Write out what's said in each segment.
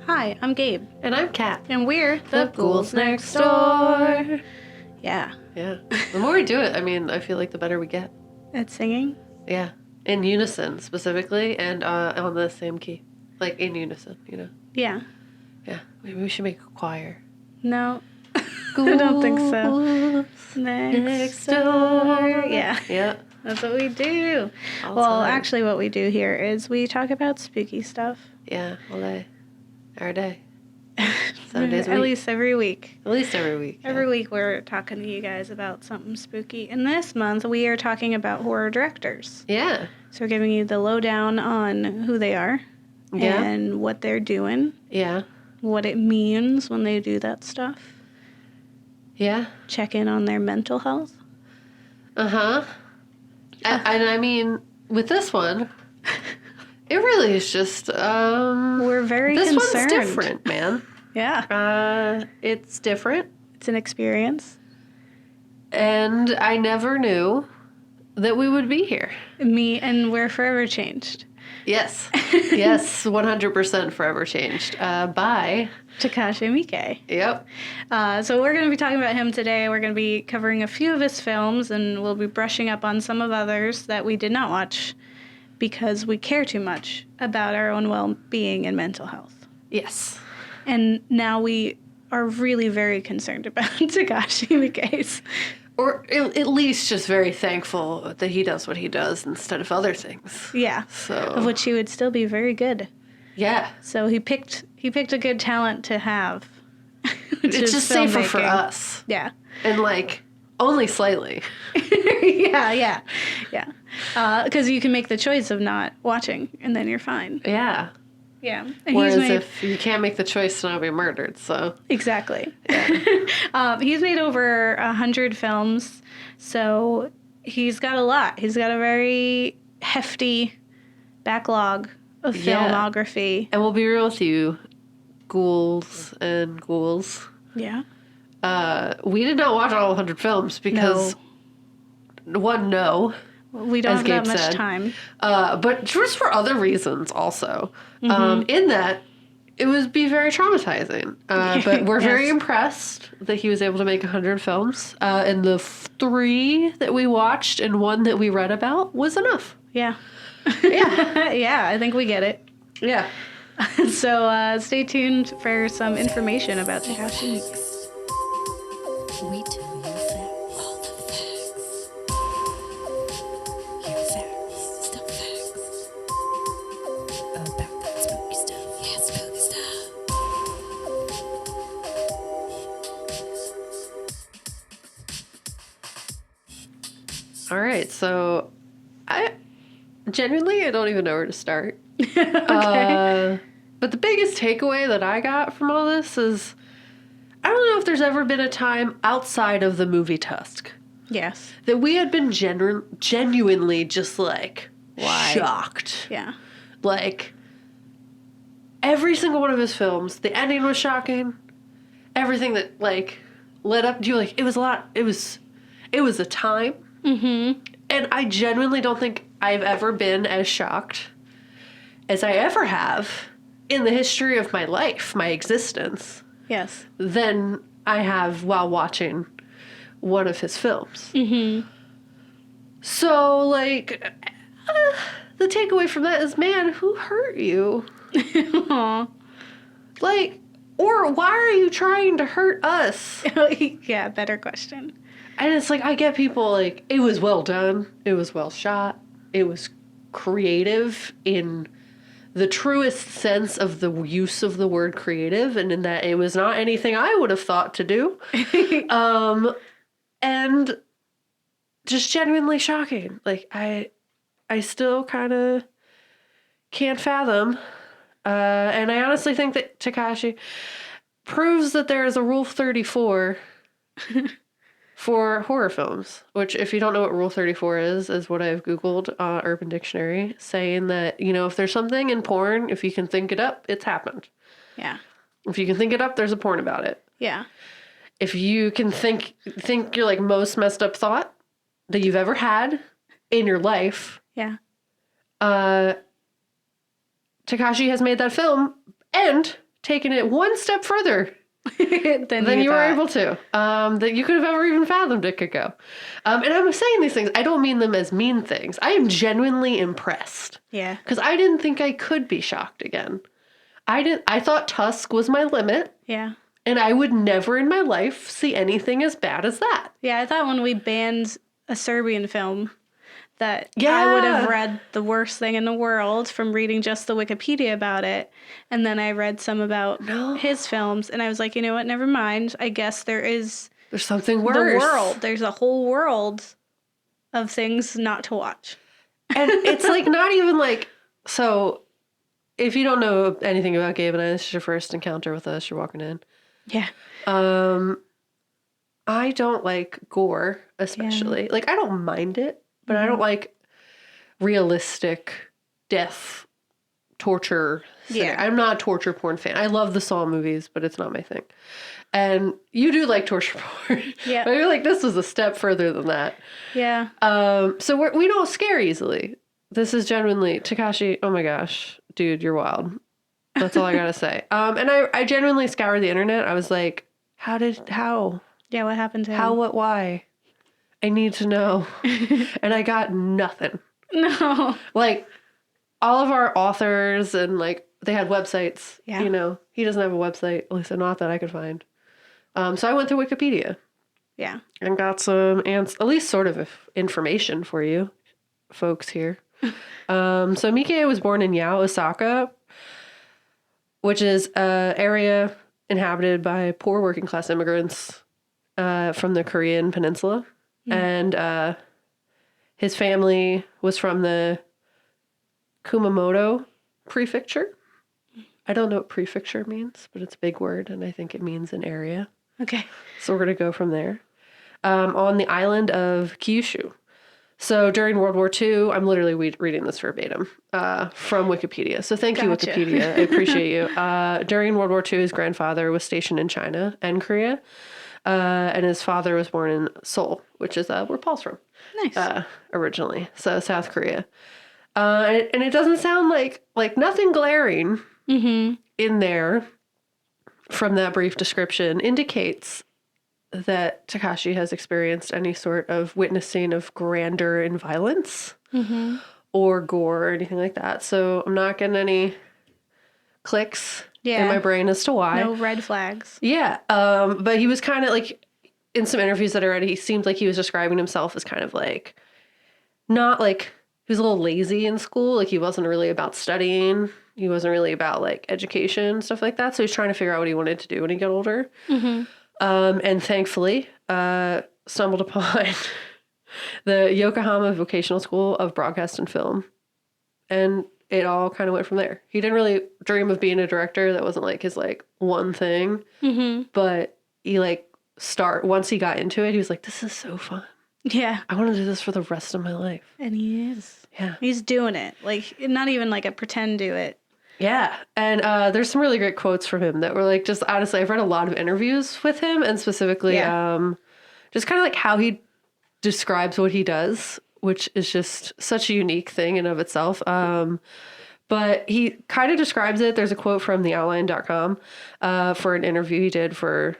Hi, I'm Gabe. And I'm Kat. And we're the Ghouls Next Door. Yeah. Yeah. The more we do it, I feel like the better we get. At singing? Yeah. In unison, specifically, and on the same key. Like, in unison, you know? Yeah. Yeah. Maybe we should make a choir. No. I don't think so. Next door. Yeah. Yeah. That's what we do. Actually, what we do here is we talk about spooky stuff. Yeah, all day. Every day. 7 days a week. At least every week. At least every week. Every week we're talking to you guys about something spooky. And this month we are talking about horror directors. Yeah. So we're giving you the lowdown on who they are. Yeah. And what they're doing. Yeah. What it means when they do that stuff. Yeah. Check in on their mental health. Uh-huh. And with this one, it really is just, we're very this concerned. One's different, man. Yeah. It's different. It's an experience. And I never knew that we would be here. And we're forever changed. Yes. Yes, 100% forever changed. By Takashi Miike. Yep. So we're going to be talking about him today. We're going to be covering a few of his films, and we'll be brushing up on some of others that we did not watch because we care too much about our own well-being and mental health. Yes. And now we are really very concerned about Takashi Miike's. Or at least just very thankful that he does what he does instead of other things. Yeah. So. Of which he would still be very good. Yeah. So he picked a good talent to have. It's just safer for us. Yeah. And only slightly. Yeah. Because you can make the choice of not watching, and then you're fine. Yeah. Yeah. And whereas if you can't make the choice to not be murdered, so. Exactly. Yeah. He's made over 100 films, so he's got a lot. He's got a very hefty backlog of filmography. And we'll be real with you, ghouls and ghouls. Yeah. We did not watch all 100 films because, no. We don't have that much time. But just for other reasons also. Mm-hmm. In that, it would be very traumatizing. But we're very impressed that he was able to make 100 films. And the 3 that we watched and 1 that we read about was enough. Yeah. Yeah. Yeah, I think we get it. Yeah. So stay tuned for some information about Takashi Miike. We tell you facts. All the facts. Here facts. Still facts. About that spooky stuff. Yeah, spooky stuff. All right. So I don't even know where to start. Okay. But the biggest takeaway that I got from all this is I don't know if there's ever been a time outside of the movie Tusk Yes. that we had been genuinely just Why? shocked. Yeah. Every single one of his films, the ending was shocking. Everything that led up to it was a lot. It was a time. Mm-hmm. And I genuinely don't think I've ever been as shocked as I ever have in the history of my life, my existence, Yes. than I have while watching one of his films. Mm-hmm. So, the takeaway from that is, man, who hurt you? Aw. Or why are you trying to hurt us? Yeah, better question. And it's I get people it was well done, it was well shot, it was creative in the truest sense of the use of the word creative, and in that it was not anything I would have thought to do. And just genuinely shocking. I still kind of can't fathom. And I honestly think that Takashi proves that there is a Rule 34 for horror films, which, if you don't know what Rule 34 is what I've Googled Urban Dictionary, saying that, if there's something in porn, if you can think it up, it's happened. Yeah. If you can think it up, there's a porn about it. Yeah. If you can think your most messed up thought that you've ever had in your life, Yeah. Takashi has made that film, and taken it one step further Then you were thought. able to, that you could have ever even fathomed it could go. And I'm saying these things, I don't mean them as mean things. I am genuinely impressed. Yeah. Because I didn't think I could be shocked again. I thought Tusk was my limit, Yeah. and I would never in my life see anything as bad as that. Yeah, I thought when we banned a Serbian film that I Yeah. would have read the worst thing in the world from reading just the Wikipedia about it. And then I read some about his films, and I was like, you know what, never mind. I guess there's something worse. the world. There's a whole world of things not to watch. And it's like not even like, so if you don't know anything about Gabe and I, this is your first encounter with us, you're walking in. Yeah. I don't like gore, especially. Like, I don't mind it, but I don't like realistic death, torture. Yeah. I'm not a torture porn fan. I love the Saw movies, but it's not my thing. And you do like torture porn. Yeah. But you're like, this was a step further than that. Yeah. So we don't scare easily. This is genuinely, Takashi, oh my gosh, dude, you're wild. That's all I gotta say. And I genuinely scoured the internet. I was like, how? Yeah, what happened to him? How, what, why? I need to know. And I got nothing. No. Like, all of our authors and, like, they had websites. Yeah. You know, he doesn't have a website, at least not that I could find. So I went through Wikipedia. Yeah. And got some, at least sort of information for you folks here. So Miike was born in Yao, Osaka, which is an area inhabited by poor working class immigrants from the Korean peninsula. And his family was from the Kumamoto prefecture. I don't know what prefecture means, but it's a big word, and I think it means an area. Okay. So we're going to go from there. On the island of Kyushu. So during World War II, I'm literally reading this verbatim from Wikipedia. So thank you, Gotcha. Wikipedia. I appreciate you. During World War II, his grandfather was stationed in China and Korea. And his father was born in Seoul, which is where Paul's from. Nice. Originally. So South Korea. And it doesn't sound like nothing glaring in there from that brief description indicates that Takashi has experienced any sort of witnessing of grandeur and violence or gore or anything like that. So I'm not getting any clicks in my brain as to why. No red flags. Yeah. But he was kind of like, in some interviews that I read, he seemed like he was describing himself as kind of like, not like, he was a little lazy in school. Like, he wasn't really about studying. He wasn't really about like education, stuff like that. So he's trying to figure out what he wanted to do when he got older. And thankfully, stumbled upon the Yokohama Vocational School of Broadcast and Film. And it all kind of went from there. He didn't really dream of being a director. That wasn't like his like one thing. But he once he got into it, he was like, this is so fun. Yeah. I want to do this for the rest of my life. And he is. Yeah. He's doing it. Like, not even like a pretend do it. Yeah. And there's some really great quotes from him that were like, just honestly, I've read a lot of interviews with him, and specifically just kind of like how he describes what he does, which is just such a unique thing in of itself. But he kind of describes it. There's a quote from theoutline.com for an interview he did for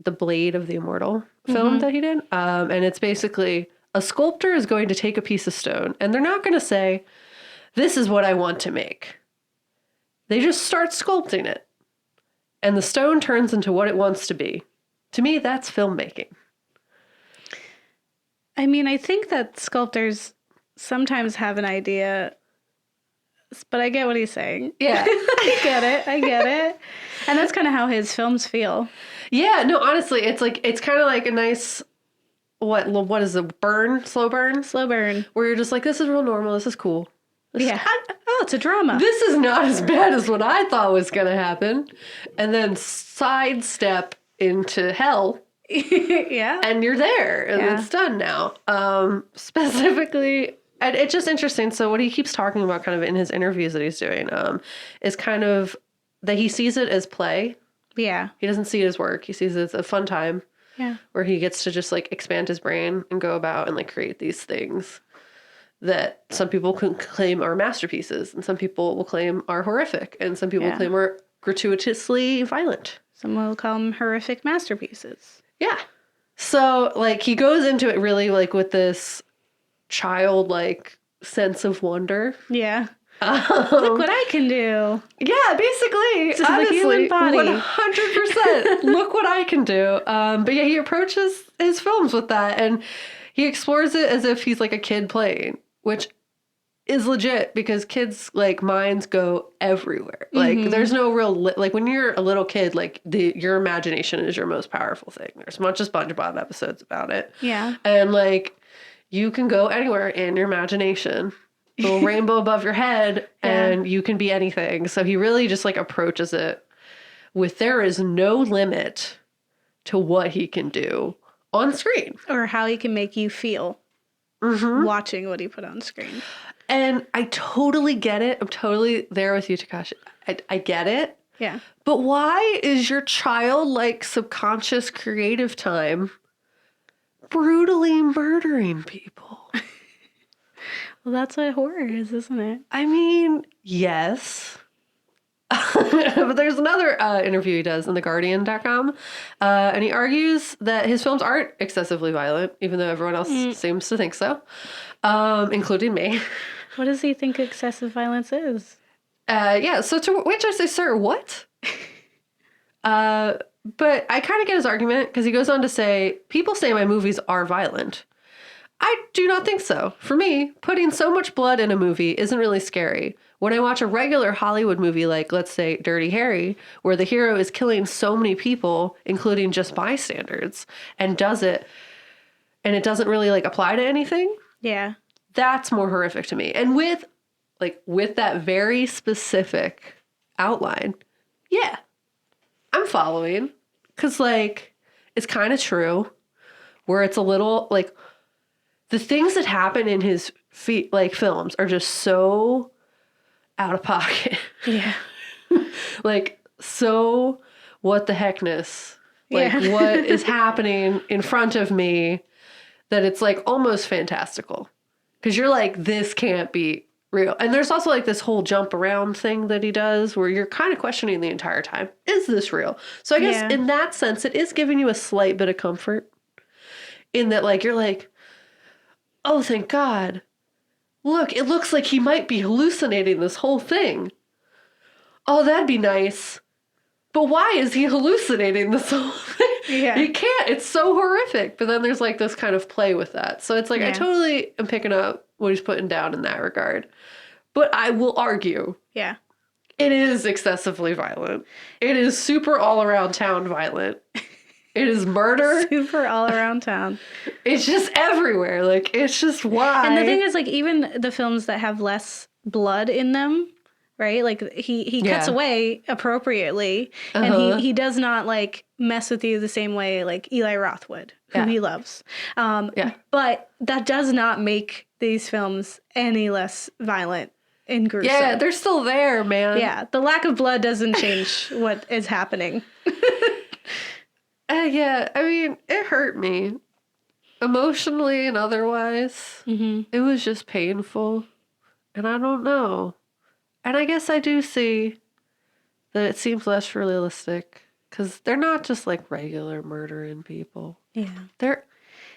the Blade of the Immortal film that he did. And it's basically, a sculptor is going to take a piece of stone, and they're not going to say, this is what I want to make. They just start sculpting it, and the stone turns into what it wants to be. To me, that's filmmaking. I mean, I think that sculptors sometimes have an idea, but I get what he's saying. Yeah. I get it. And that's kind of how his films feel. Yeah, no, honestly, it's kind of like a nice, what is a burn? Slow burn? Slow burn. Where you're just like, this is real normal, this is cool. Oh, it's a drama. This is not as bad as what I thought was going to happen. And then sidestep into hell. Yeah. And you're there, and it's done now. Specifically, and it's just interesting. So what he keeps talking about kind of in his interviews that he's doing is kind of that he sees it as play. Yeah. He doesn't see it as work. He sees it as a fun time. Yeah. Where he gets to just like expand his brain and go about and like create these things that some people can claim are masterpieces, and some people will claim are horrific, and some people claim are gratuitously violent. Some will call them horrific masterpieces. Yeah. So, like, he goes into it really, like, with this childlike sense of wonder. Yeah. Look what I can do. Yeah, basically, This is the honestly, human body. 100%. Look what I can do. But yeah, he approaches his films with that, and he explores it as if he's like a kid playing, which is legit because kids like minds go everywhere. Like there's no real like when you're a little kid, like your imagination is your most powerful thing. There's a bunch of SpongeBob episodes about it. Yeah. And like you can go anywhere in your imagination. Little rainbow above your head and you can be anything. So he really just like approaches it with there is no limit to what he can do on screen. Or how he can make you feel watching what he put on screen. And I totally get it. I'm totally there with you, Takashi. I get it. Yeah. But why is your childlike subconscious creative time brutally murdering people? Well, that's what horror is, isn't it? I mean, yes. But there's another interview he does in theguardian.com, and he argues that his films aren't excessively violent, even though everyone else seems to think so, including me. What does he think excessive violence is? Yeah, so to which I say, sir, what? But I kind of get his argument because he goes on to say, people say my movies are violent. I do not think so. For me, putting so much blood in a movie isn't really scary. When I watch a regular Hollywood movie like, let's say, Dirty Harry, where the hero is killing so many people, including just bystanders, and does it, and it doesn't really like apply to anything, Yeah. that's more horrific to me. And with that very specific outline, yeah, I'm following. Because, like, it's kind of true, where it's a little, like, the things that happen in his films are just so out of pocket. Yeah. Like, so what the heckness? Like, Yeah. what is happening in front of me that it's, like, almost fantastical. Because you're like, this can't be real. And there's also, like, this whole jump around thing that he does where you're kind of questioning the entire time, is this real? So I guess in that sense, it is giving you a slight bit of comfort in that, like, you're like, oh, thank God. Look, it looks like he might be hallucinating this whole thing. Oh, that'd be nice. But why is he hallucinating this whole thing? Yeah. He can't. It's so horrific. But then there's like this kind of play with that. So it's like, I totally am picking up what he's putting down in that regard. But I will argue. Yeah. It is excessively violent. It is super all around town violent. It is murder. Super all around town. It's just everywhere. Like, it's just why. And the thing is, like, even the films that have less blood in them, right? Like, he cuts away appropriately. And he does not, like, mess with you the same way, like, Eli Roth would, who he loves. But that does not make these films any less violent and gruesome. Yeah, they're still there, man. Yeah, the lack of blood doesn't change what is happening. Yeah, I mean, it hurt me. Emotionally and otherwise. It was just painful. And I don't know. And I guess I do see that it seems less realistic. Because they're not just like regular murdering people. Yeah.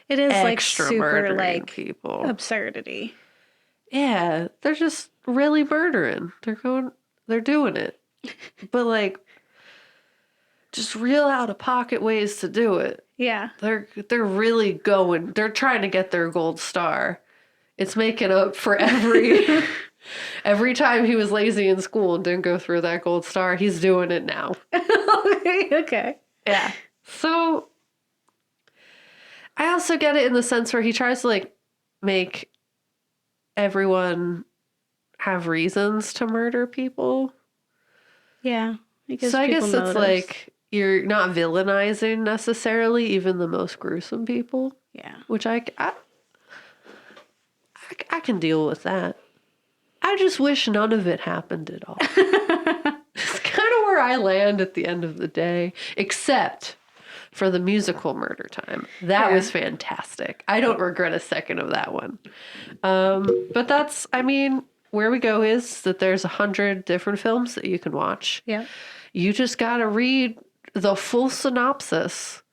It is like extra super murdering like people. absurdity. Yeah, they're just really murdering. They're doing it. But like, just real out of pocket ways to do it. Yeah. They're really going. They're trying to get their gold star. It's making up for every time he was lazy in school and didn't go through that gold star. He's doing it now. Okay. Yeah. So I also get it in the sense where he tries to like make everyone have reasons to murder people. Yeah. So I guess it's like you're not villainizing necessarily even the most gruesome people. Yeah. Which I can deal with that. I just wish none of it happened at all. It's kind of where I land at the end of the day, except for the musical Murder Time. That was fantastic. I don't regret a second of that one. But that's, I mean, where we go is that there's 100 different films that you can watch. Yeah. You just got to read the full synopsis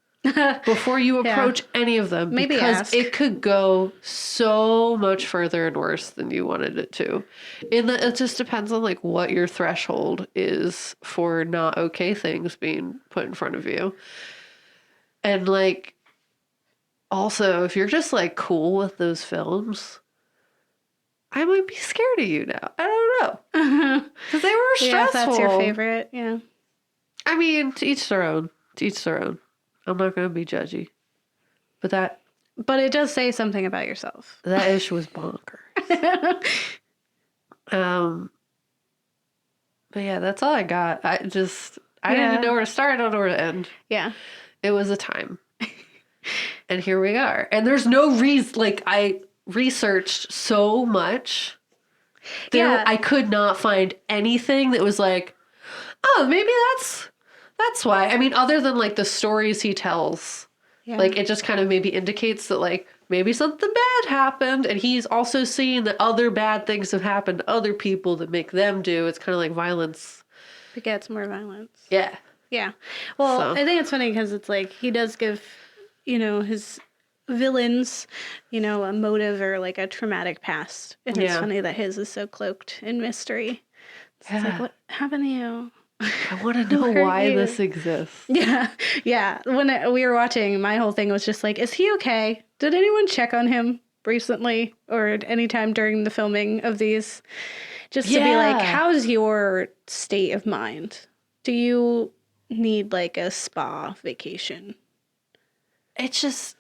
before you approach any of them. Maybe because ask. it could go so much further and worse than you wanted it to. It just depends on like what your threshold is for not okay things being put in front of you. And like, also, if you're just like cool with those films, I might be scared of you now. I don't know. Because they were stressful. Yeah, if that's your favorite. Yeah. I mean, to each their own. To each their own. I'm not going to be judgy. But it does say something about yourself. that ish was bonkers. But yeah, that's all I got. I didn't even know where to start. I don't know where to end. Yeah. It was a time. And here we are. And there's no reason, like, I researched so much. I could not find anything that was like, oh, maybe that's why. I mean, other than like the stories he tells, like it just kind of maybe indicates that like maybe something bad happened, and he's also seeing that other bad things have happened to other people that make them do. It's kind of like violence begets more violence. Yeah. Yeah. Well, So. I think it's funny because it's like he does give, his villains, a motive or like a traumatic past. And it's funny that his is so cloaked in mystery. It's like, what happened to you? I want to know why this exists. Yeah. Yeah. When we were watching, my whole thing was just like, is he okay? Did anyone check on him recently or anytime during the filming of these? Just to be like, how's your state of mind? Do you need like a spa vacation? It's just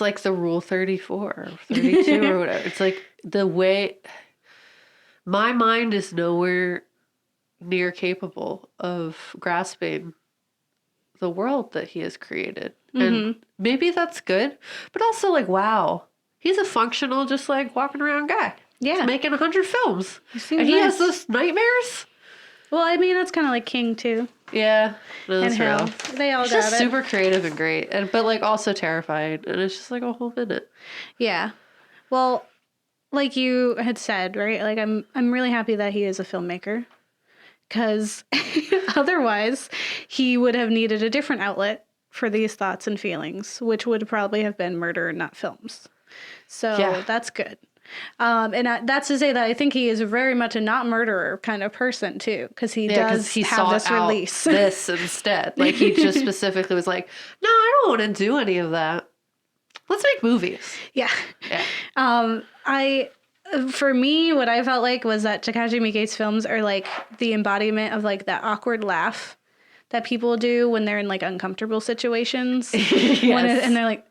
like the Rule 34 or 32 or whatever. It's like the way my mind is nowhere near capable of grasping the world that he has created. Mm-hmm. And maybe that's good, but also like, wow, he's a functional, just like walking around guy. Yeah. He's making 100 films. And he has those nightmares. Well, I mean, that's kind of like King too. Yeah, no, that's real. They all got it. It's just super creative and great, but like also terrifying, and it's just like a whole minute. Yeah, well, like you had said, right? Like I'm really happy that he is a filmmaker, because otherwise he would have needed a different outlet for these thoughts and feelings, which would probably have been murder, not films. So that's good. And that's to say that I think he is very much a not murderer kind of person too, because he does have this release. This instead, like he just specifically was like, no, I don't want to do any of that. Let's make movies. Yeah. For me, what I felt like was that Takashi Miike's films are like the embodiment of like that awkward laugh that people do when they're in like uncomfortable situations. Yes. And they're like,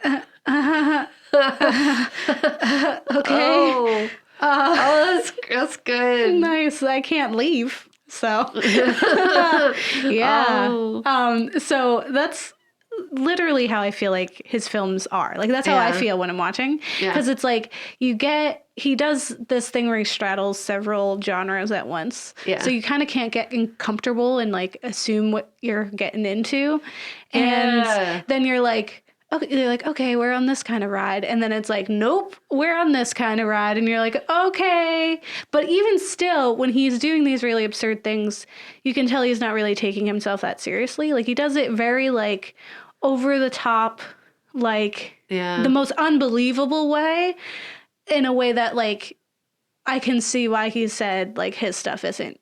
okay. That's good. Nice. I can't leave. So, yeah. So that's literally how I feel like his films are. Like, that's how I feel when I'm watching. Because it's like, he does this thing where he straddles several genres at once. Yeah. So you kind of can't get comfortable and like assume what you're getting into. And then you're like, okay, we're on this kind of ride. And then it's like, nope, we're on this kind of ride. And you're like, okay. But even still, when he's doing these really absurd things, you can tell he's not really taking himself that seriously. Like, he does it very, like, over the top, like, the most unbelievable way, in a way that, like, I can see why he said, like, his stuff isn't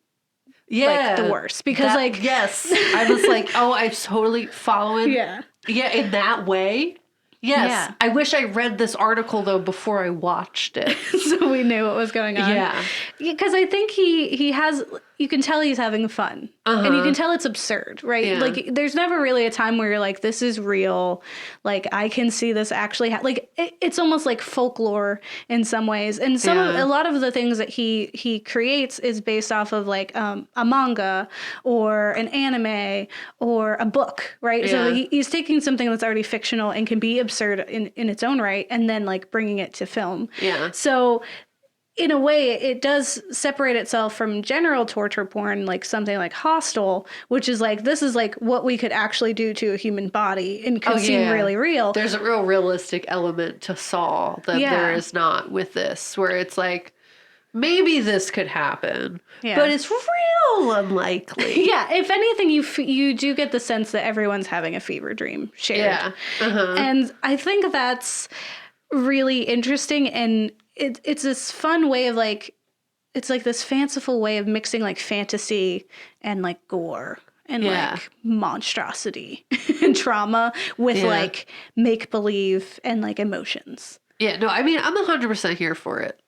like the worst. Because, yes, I was like, oh, I'm totally following. Yeah, in that way. Yes. Yeah. I wish I read this article, though, before I watched it. So we knew what was going on. Yeah. Because I think he has, you can tell he's having fun. And you can tell it's absurd, right? Yeah. Like, there's never really a time where you're like, this is real. Like, I can see this actually, like, it's almost like folklore in some ways. And a lot of the things that he creates is based off of, like, a manga or an anime or a book, right? Yeah. So he's taking something that's already fictional and can be absurd in its own right, and then, like, bringing it to film. Yeah. So in a way, it does separate itself from general torture porn, like something like Hostel, which is like, this is like what we could actually do to a human body and could seem really real. There's a real realistic element to Saw that there is not with this, where it's like, maybe this could happen, but it's real unlikely. Yeah, if anything, you do get the sense that everyone's having a fever dream shared. Yeah. And I think that's really interesting, and it's this fun way of like, it's like this fanciful way of mixing like fantasy and like gore and like monstrosity and trauma with like make-believe and like emotions. Yeah, no, I mean, I'm 100% here for it.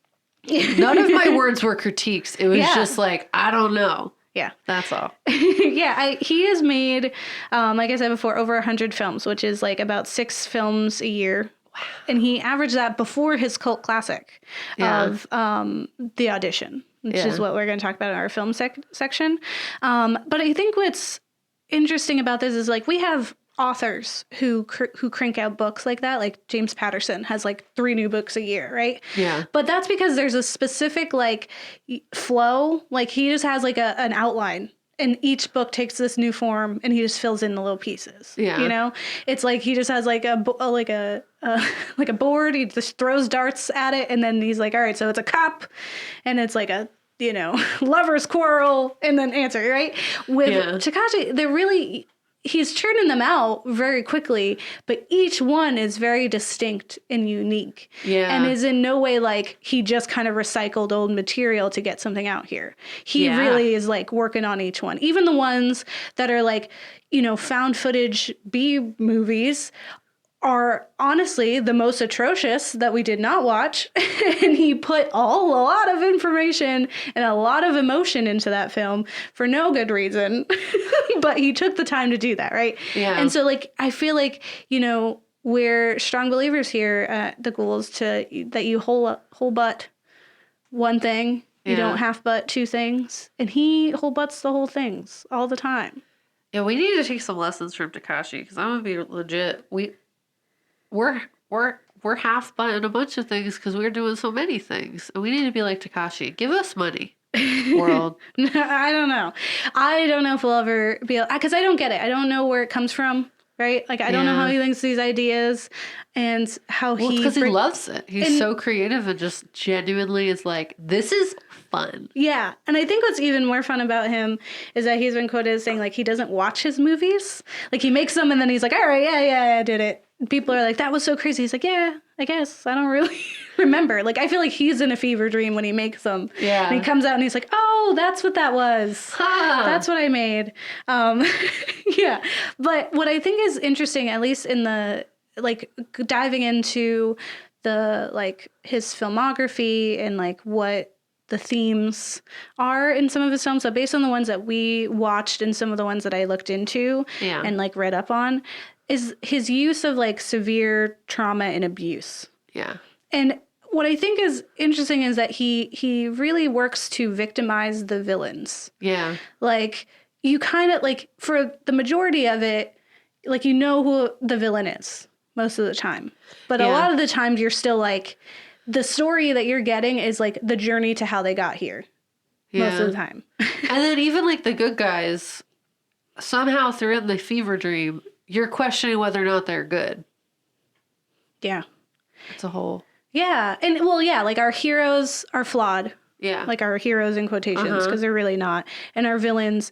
None of my words were critiques. It was just like, I don't know. Yeah. That's all. He has made, like I said before, over 100 films, which is like about 6 films a year. Wow. And he averaged that before his cult classic of The Audition, which is what we're going to talk about in our film section. But I think what's interesting about this is like we have authors who crank out books like that. Like James Patterson has like 3 new books a year, right? Yeah. But that's because there's a specific like flow. Like he just has like an outline. And each book takes this new form, and he just fills in the little pieces. Yeah, you know, it's like he just has like a board. He just throws darts at it, and then he's like, "All right, so it's a cup, and it's like a lover's quarrel, and then answer." Right? With Takashi, he's churning them out very quickly, but each one is very distinct and unique. Yeah. And is in no way like he just kind of recycled old material to get something out here. He really is like working on each one. Even the ones that are like, found footage B movies are honestly the most atrocious that we did not watch. And he put a lot of information and a lot of emotion into that film for no good reason. But he took the time to do that, right? Yeah. And so, like, I feel like, we're strong believers here at the Ghouls that you whole butt one thing. You don't half butt 2 things. And he whole butts the whole things all the time. Yeah, we need to take some lessons from Takashi, because I'm going to be legit. We're half butting a bunch of things because we're doing so many things. And we need to be like Takashi. Give us money, world. I don't know. I don't know if we'll ever be able, because I don't get it. I don't know where it comes from, right? Like, I don't know how he thinks these ideas and how because he loves it. He's so creative and just genuinely is like, this is fun. Yeah. And I think what's even more fun about him is that he's been quoted as saying, like, he doesn't watch his movies. Like, he makes them and then he's like, all right, yeah, I did it. People are like, that was so crazy. He's like, yeah, I guess. I don't really remember. Like, I feel like he's in a fever dream when he makes them. Yeah. And he comes out and he's like, oh, that's what that was. That's what I made. Yeah. But what I think is interesting, at least in the, like, diving into the, like, his filmography and, like, what the themes are in some of his films. So based on the ones that we watched and some of the ones that I looked into and, like, read up on, is his use of like severe trauma and abuse. Yeah. And what I think is interesting is that he really works to victimize the villains. Yeah. Like, you kind of like, for the majority of it, like, who the villain is most of the time. But a lot of the times you're still like, the story that you're getting is like the journey to how they got here. Most of the time. And then even like the good guys, somehow throughout the fever dream, you're questioning whether or not they're good. Yeah. It's a whole... Yeah. And, well, yeah, like, our heroes are flawed. Yeah. Like, our heroes in quotations, because they're really not. And our villains,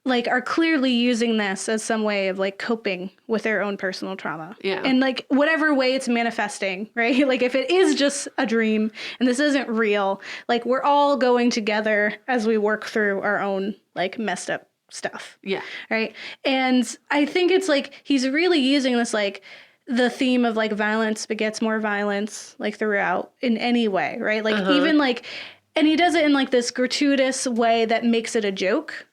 like, are clearly using this as some way of, like, coping with their own personal trauma. Yeah. And, like, whatever way it's manifesting, right? Like, if it is just a dream and this isn't real, like, we're all going together as we work through our own, like, messed up stuff. Yeah. Right. And I think it's like he's really using this, like, the theme of like violence begets more violence, like, throughout in any way. Right. Like, even like, and he does it in like this gratuitous way that makes it a joke.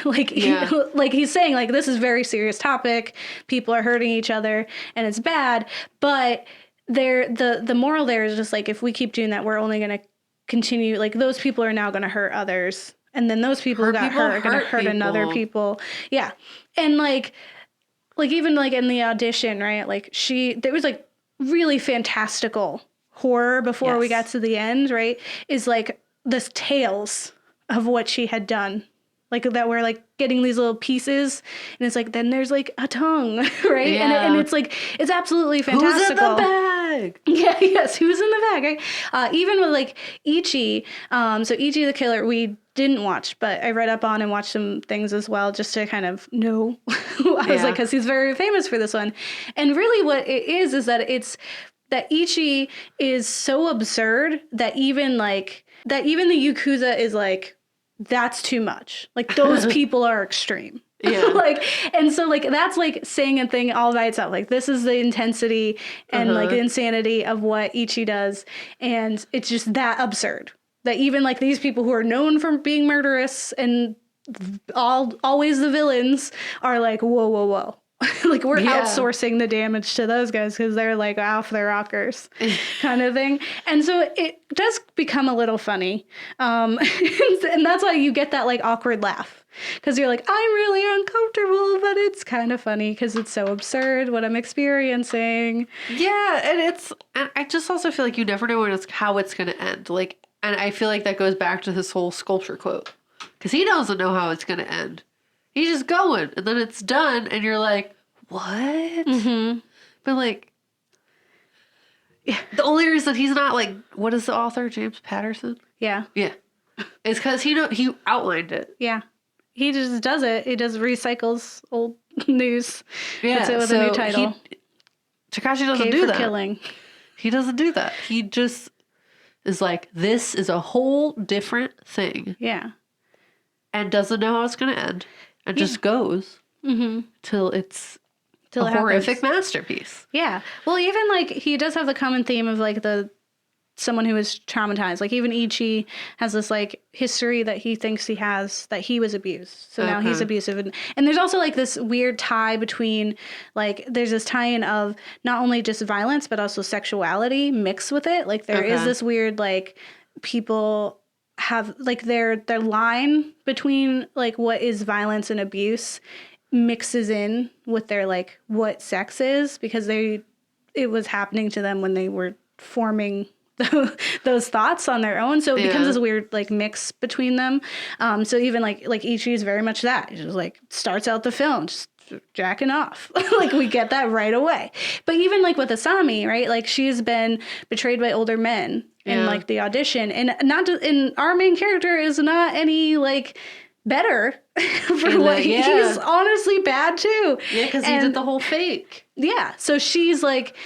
Like, he's saying, like, this is a very serious topic. People are hurting each other and it's bad. But the moral there is just like, if we keep doing that, we're only going to continue. Like, those people are now going to hurt others. And then those people who got hurt are going to hurt another people. Yeah. And like even like in The Audition, right? Like, there was like really fantastical horror before we Yes. got to the end, right, is like this tales of what she had done. Like that we're like getting these little pieces, and it's like then there's like a tongue, right? Yeah. And it's like it's absolutely fantastical. Who's in the bag? Yeah, yes, who's in the bag, right? Even with like Ichi, so Ichi the Killer, we didn't watch, but I read up on and watched some things as well just to kind of know. I was like, because he's very famous for this one. And really what it is that it's that Ichi is so absurd that even the Yakuza is like, that's too much. Like those people are extreme. Yeah. Like, and so like that's like saying a thing all by itself. Like this is the intensity and like the insanity of what Ichi does, and it's just that absurd that even like these people who are known for being murderous and always the villains are like, whoa, whoa, whoa. Like we're outsourcing the damage to those guys because they're like off their rockers kind of thing. And so it does become a little funny. And that's why you get that like awkward laugh because you're like, I'm really uncomfortable, but it's kind of funny because it's so absurd what I'm experiencing. Yeah. And I just also feel like you never know how it's going to end. Like, and I feel like that goes back to this whole sculpture quote because he doesn't know how it's going to end. He's just going, and then it's done, and you're like, what? Mm-hmm. But, like, the only reason he's not, like, what is the author? James Patterson? Yeah. Yeah. It's because he outlined it. Yeah. He just does it. He just recycles old news. Yeah. Puts it with a new title. Takashi doesn't K do for that. Killing. He doesn't do that. He just is like, this is a whole different thing. Yeah. And doesn't know how it's going to end. And just goes till it's a horrific masterpiece. Yeah. Well, even like he does have the common theme of like someone who is traumatized. Like even Ichi has this like history that he thinks he has that he was abused. So now he's abusive. And there's also like this weird tie between like there's this tie-in of not only just violence but also sexuality mixed with it. Like there is this weird like people have like their line between like what is violence and abuse mixes in with their like what sex is because it was happening to them when they were forming those thoughts on their own, so it becomes this weird like mix between them. So even like Ichi is very much that. It just like starts out the film just jacking off. Like we get that right away. But even like with Asami, right? Like she's been betrayed by older men in like the audition, and our main character is not any like better for what he's honestly bad too. Yeah, because he did the whole fake. Yeah, so she's like,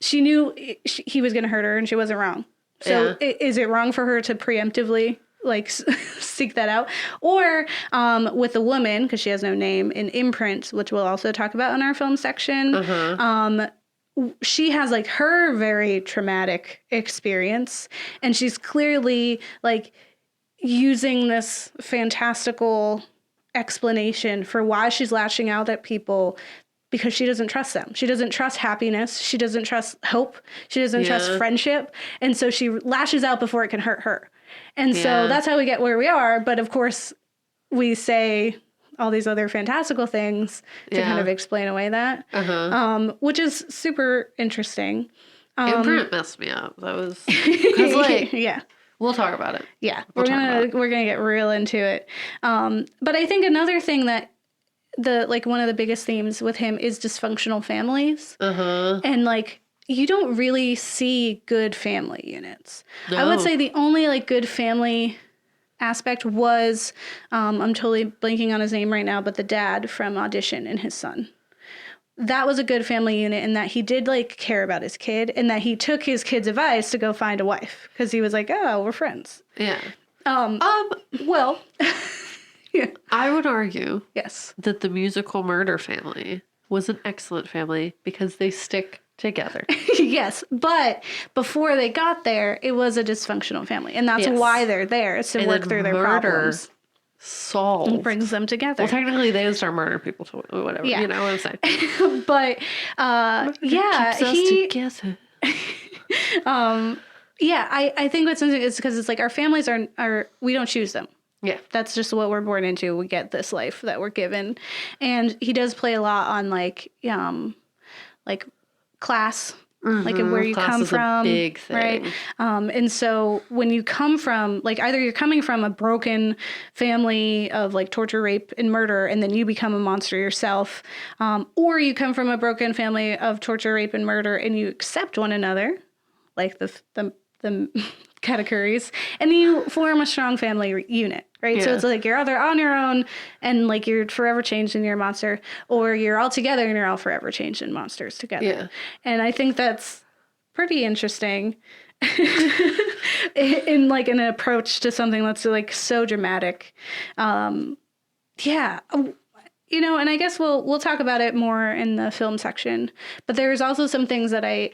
she knew he was going to hurt her, and she wasn't wrong. So is it wrong for her to preemptively like seek that out? Or with a woman, because she has no name, in Imprint, which we'll also talk about in our film section. She has like her very traumatic experience, and she's clearly like using this fantastical explanation for why she's lashing out at people because she doesn't trust them. She doesn't trust happiness. She doesn't trust hope. She doesn't trust friendship. And so she lashes out before it can hurt her. And so that's how we get where we are. But of course, we say all these other fantastical things to kind of explain away that, which is super interesting. Imprint messed me up. That was because like we'll talk about it. Yeah, we're gonna get real into it. But I think another thing that one of the biggest themes with him is dysfunctional families, and like you don't really see good family units. No. I would say the only like good family aspect was I'm totally blanking on his name right now, but the dad from Audition and his son. That was a good family unit in that he did like care about his kid, and that he took his kid's advice to go find a wife because he was like, oh, we're friends. Yeah. Well, yeah. I would argue yes that the musical Murder Family was an excellent family because they stick together. Yes, but before they got there, it was a dysfunctional family, and that's why they're there, is to work through their problems. Solved. And brings them together. Well, technically, they didn't start murdering people, to whatever. Yeah. You know what I'm saying? But, keeps us together. Yeah, I think what's interesting is because it's like our families are we don't choose them. Yeah. That's just what we're born into. We get this life that we're given. And he does play a lot on like class like and where you Class come is a from, big thing. right? And so when you come from, like, either you're coming from a broken family of like torture, rape, and murder, and then you become a monster yourself, or you come from a broken family of torture, rape, and murder, and you accept one another, like the Katikuris, and you form a strong family unit, right? So Yeah. it's like you're either on your own and like you're forever changed and you're a monster, or you're all together and you're all forever changed and monsters together. Yeah. And I think that's pretty interesting in like an approach to something that's like so dramatic. Yeah. You know, and I guess we'll talk about it more in the film section, but there's also some things that I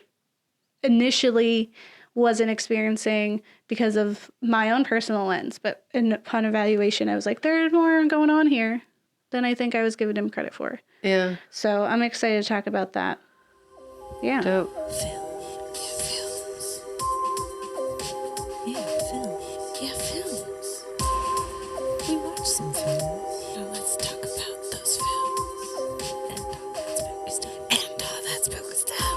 initially wasn't experiencing because of my own personal lens, but upon evaluation, I was like, there's more going on here than I think I was giving him credit for. Yeah. So I'm excited to talk about that. Yeah. Dope. Films. Yeah, films. Yeah, films. We watched some films. Now let's talk about those films. And all that spooky stuff. And all that spooky stuff.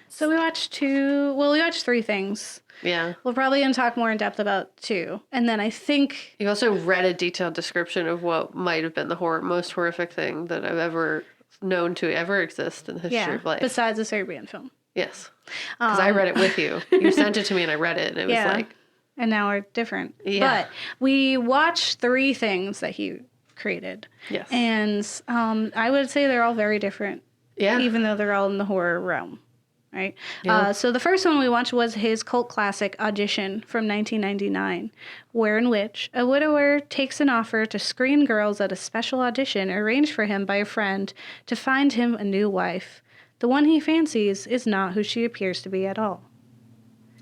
So we watched three things. Yeah. We're probably going to talk more in depth about two. And then I think... You also read a detailed description of what might have been the most horrific thing that I've ever known to ever exist in the history of life. Besides the Serbian film. Yes. Because I read it with you. You sent it to me and I read it and it was like... And now we're different. Yeah. But we watched three things that he created. Yes. And I would say they're all very different. Yeah. Even though they're all in the horror realm. Right? Yeah. So the first one we watched was his cult classic Audition from 1999, wherein which a widower takes an offer to screen girls at a special audition arranged for him by a friend to find him a new wife. The one he fancies is not who she appears to be at all.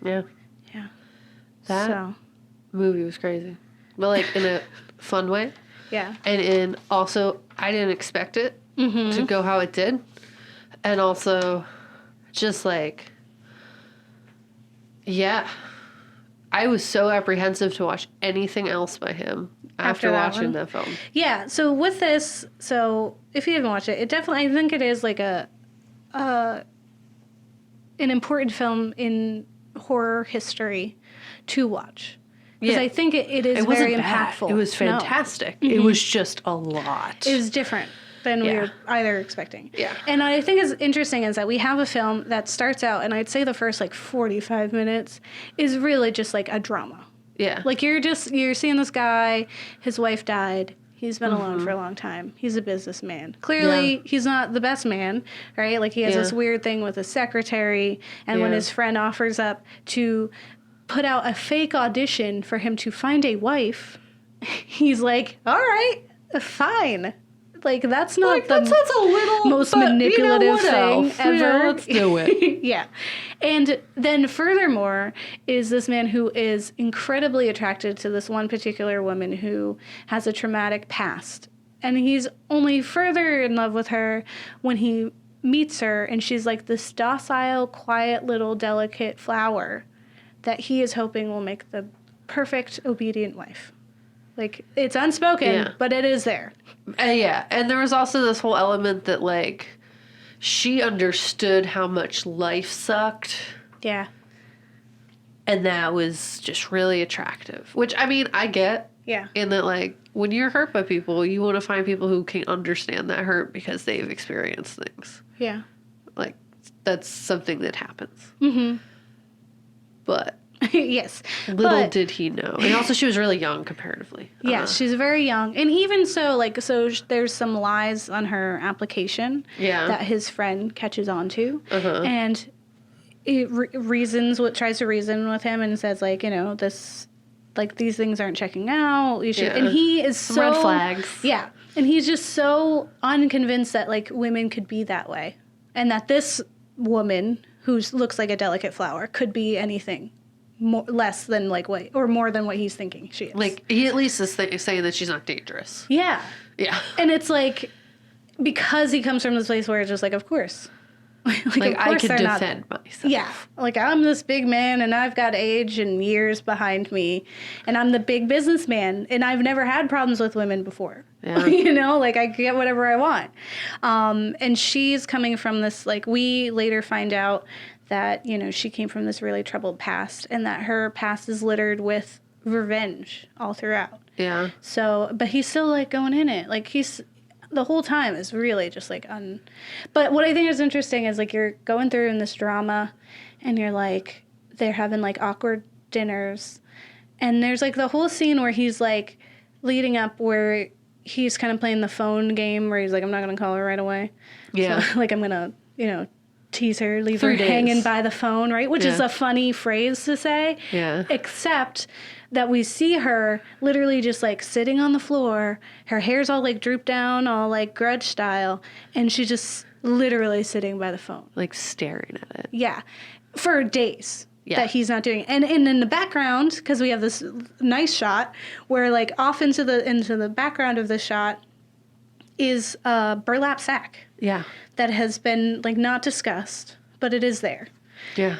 Yeah. Yeah. That So, movie was crazy. But like in a fun way. yeah. And in also, I didn't expect it to go how it did. And also... just like, yeah, I was so apprehensive to watch anything else by him after that watching one? that film. Yeah, so with this, so if you haven't watched it, I think it is like an important film in horror history to watch. Because Yeah. I think it is It very wasn't bad. impactful. It was No. fantastic. It was just a lot. It was different than we Yeah. were either expecting. Yeah. And I think is interesting is that we have a film that starts out, and I'd say the first like 45 minutes is really just like a drama. Yeah. Like you're seeing this guy, his wife died. He's been alone for a long time. He's a businessman. Clearly, he's not the best man, right? Like he has this weird thing with his secretary, and when Yeah. his friend offers up to put out a fake audition for him to find a wife, he's like, "All right, fine." Like that's not like, the that sounds a little most but, manipulative what thing else? ever. Let's do it. Yeah. And then furthermore is this man who is incredibly attracted to this one particular woman who has a traumatic past. And he's only further in love with her when he meets her, and she's like this docile, quiet, little, delicate flower that he is hoping will make the perfect, obedient wife. Like, it's unspoken, but it is there. Yeah. And there was also this whole element that, like, she understood how much life sucked. Yeah. And that was just really attractive. Which, I mean, I get. Yeah. In that, like, when you're hurt by people, you want to find people who can understand that hurt because they've experienced things. Yeah. Like, that's something that happens. Mm-hmm. But Yes. little did he know. And also, she was really young comparatively. Yeah, she's very young. And even so, like, there's some lies on her application that his friend catches on to. And it tries to reason with him and says, like, you know, these things aren't checking out. You should, and he is so... red flags. Yeah. And he's just so unconvinced that, like, women could be that way. And that this woman, who looks like a delicate flower, could be anything. Less than like what, or more than what he's thinking she is. Like, he at least is saying that she's not dangerous. Yeah. Yeah. And it's like, because he comes from this place where it's just like, of course, Like, of I course could they're not- defend myself. Yeah, like I'm this big man and I've got age and years behind me, and I'm the big businessman, and I've never had problems with women before. Yeah. You know, like I get whatever I want. And she's coming from this, like we later find out that, you know, she came from this really troubled past, and that her past is littered with revenge all throughout. Yeah. So, but he's still like going in it. Like he's the whole time is really just like But what I think is interesting is like you're going through in this drama, and you're like they're having like awkward dinners, and there's like the whole scene where he's like leading up where he's kind of playing the phone game where he's like, I'm not gonna call her right away. Yeah. So, like I'm gonna, you know, tease her, leave 3 her days. hanging by the phone, right? Which is Yeah. a funny phrase to say. Yeah. Except that we see her literally just like sitting on the floor, her hair's all like drooped down, all like Grudge style, and she's just literally sitting by the phone. Like staring at it. Yeah. For days. Yeah. That he's not doing. And in the background, because we have this nice shot where like off into the background of the shot is a burlap sack Yeah. that has been like not discussed, but it is there. Yeah.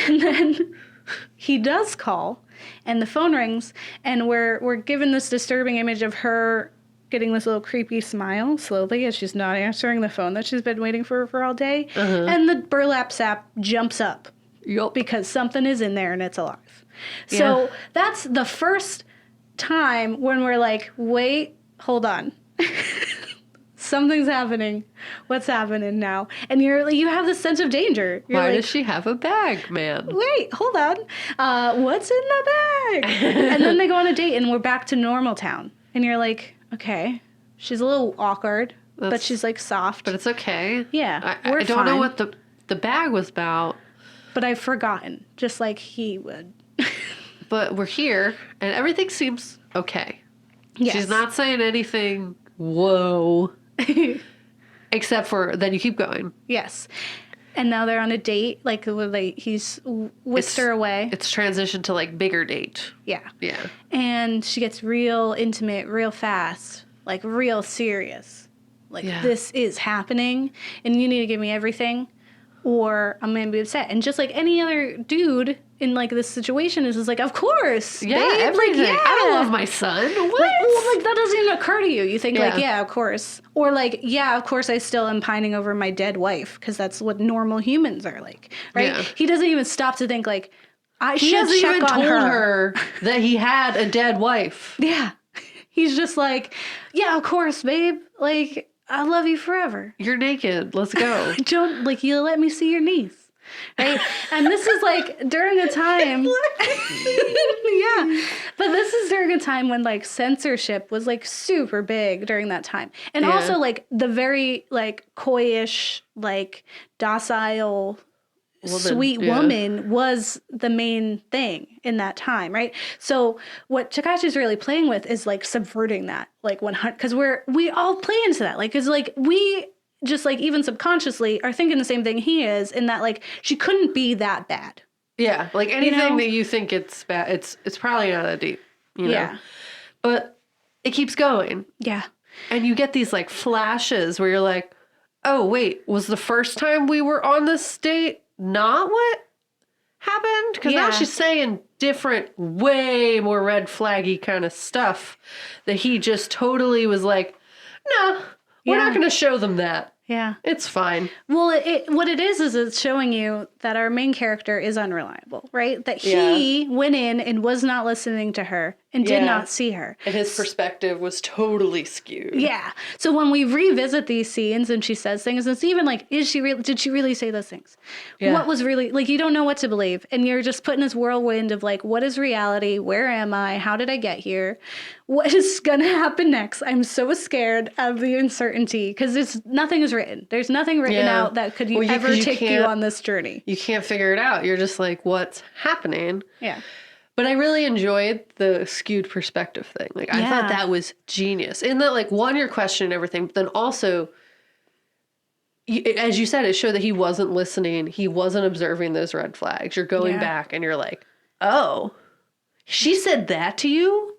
And then he does call, and the phone rings, and we're given this disturbing image of her getting this little creepy smile slowly as she's not answering the phone that she's been waiting for all day. And the burlap sack jumps up Yup. because something is in there and it's alive. Yeah. So that's the first time when we're like, wait, hold on. Something's happening. What's happening now? And you have this sense of danger. You're Why like, does she have a bag, man? wait, hold on. What's in the bag? And then they go on a date, and we're back to normal town. And you're like, okay, she's a little awkward, but she's like soft. But it's okay. Yeah, I we're don't know fine. what the bag was about, But I've forgotten, just like he would. but we're here, and everything seems okay. Yes. She's not saying anything, whoa. Except for, then you keep going. Yes. And now they're on a date, like he's whisked her away. It's transitioned to like bigger date. Yeah. Yeah. And she gets real intimate, real fast, like real serious. Like, Yeah. this is happening, and you need to give me everything, or I'm going to be upset. And just like any other dude in like this situation is just like, of course. Yeah, babe, everything. Like, yeah. I don't love my son. What? Like that doesn't even occur to you. You think like, Yeah. yeah, of course. Or like, yeah, of course I still am pining over my dead wife, because that's what normal humans are like, right? Yeah. He doesn't even stop to think like, I He should hasn't check even on told her. her that he had a dead wife. Yeah. He's just like, yeah, of course, babe. Like, I love you forever. You're naked. Let's go. Don't, like, you let me see your knees. Right? And this is like during a time. Yeah. But this is during a time when like censorship was like super big during that time. And Yeah. also like the very like coyish, like docile, sweet yeah. woman was the main thing in that time, right? So what Takashi's really playing with is like subverting that, like 100, because we all play into that, like, because like we just like even subconsciously are thinking the same thing he is, in that like she couldn't be that bad. Yeah, like anything know? that you think it's bad, it's probably not that deep, you know? Yeah. But it keeps going. Yeah. And you get these like flashes where you're like, oh, wait, was the first time we were on this date not what happened? Because now Yeah. she's saying different, way more red flaggy kind of stuff that he just totally was like, no, we're Yeah. not going to show them that. Yeah. It's fine. Well, what it is it's showing you that our main character is unreliable, right? That he went in and was not listening to her and did Yeah. not see her. And his perspective was totally skewed. Yeah. So when we revisit these scenes and she says things, it's even like, did she really say those things? Yeah. What was really, like, you don't know what to believe. And you're just put in this whirlwind of like, what is reality? Where am I? How did I get here? What is going to happen next? I'm so scared of the uncertainty, because nothing is written. There's nothing written Yeah. out that could Well, ever 'cause you take you can't- on this journey. You can't figure it out. You're just like, what's happening? Yeah. But I really enjoyed the skewed perspective thing. Like, I thought Yeah. that was genius. In that, like, one, you're questioning everything, but then also, as you said, it showed that he wasn't listening. He wasn't observing those red flags. You're going Yeah. back and you're like, oh, she said that to you?